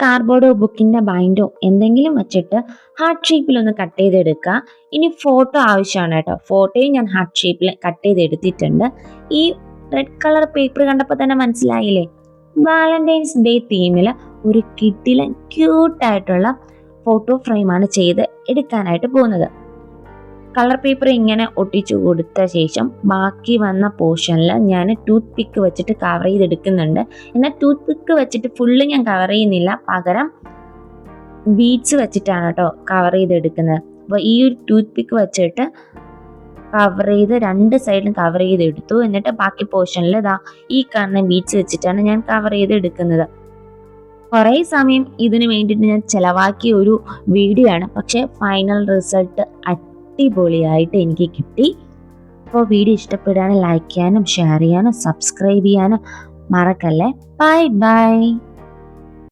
കാർഡ്ബോർഡോ ബുക്കിൻ്റെ ബൈൻഡോ എന്തെങ്കിലും വെച്ചിട്ട് ഹാർട്ട് ഷേപ്പിലൊന്ന് കട്ട് ചെയ്തെടുക്കുക. ഇനി ഫോട്ടോ ആവശ്യമാണ് കേട്ടോ. ഫോട്ടോയും ഞാൻ ഹാർട്ട് ഷേപ്പിൽ കട്ട് ചെയ്തെടുത്തിട്ടുണ്ട്. ഈ റെഡ് കളർ പേപ്പർ കണ്ടപ്പോൾ തന്നെ മനസ്സിലായില്ലേ, വാലന്റൈൻസ് ഡേ തീമിൽ ഒരു കിഡിലൻ ക്യൂട്ടായിട്ടുള്ള ഫോട്ടോ ഫ്രെയിമാണ് ചെയ്ത് എടുക്കാനായിട്ട് പോകുന്നത്. കളർ പേപ്പർ ഇങ്ങനെ ഒട്ടിച്ചു കൊടുത്ത ശേഷം ബാക്കി വന്ന പോർഷനിൽ ഞാൻ ടൂത്ത് പിക്ക് വെച്ചിട്ട് കവർ ചെയ്തെടുക്കുന്നുണ്ട്. എന്നാൽ ടൂത്ത് പിക്ക് വെച്ചിട്ട് ഫുള്ള് ഞാൻ കവർ ചെയ്യുന്നില്ല, പകരം ബീഡ്സ് വെച്ചിട്ടാണ് കേട്ടോ കവർ ചെയ്തെടുക്കുന്നത്. അപ്പോൾ ഈ ഒരു ടൂത്ത് പിക്ക് വെച്ചിട്ട് കവർ ചെയ്ത് രണ്ട് സൈഡിലും കവർ ചെയ്തെടുത്തു. എന്നിട്ട് ബാക്കി പോർഷനിൽ ഈ കാണുന്ന ബീഡ്സ് വെച്ചിട്ടാണ് ഞാൻ കവർ ചെയ്തെടുക്കുന്നത്. കുറേ സമയം ഇതിനു വേണ്ടിയിട്ട് ഞാൻ ചിലവാക്കിയ ഒരു വീഡിയോ ആണ്, പക്ഷേ ഫൈനൽ റിസൾട്ട് അടിപൊളിയായിട്ട് എനിക്ക് കിട്ടി. അപ്പോൾ വീഡിയോ ഇഷ്ടപ്പെടാനും ലൈക്ക് ചെയ്യാനും ഷെയർ ചെയ്യാനും സബ്സ്ക്രൈബ് ചെയ്യാനും മറക്കല്ലേ. Bye bye.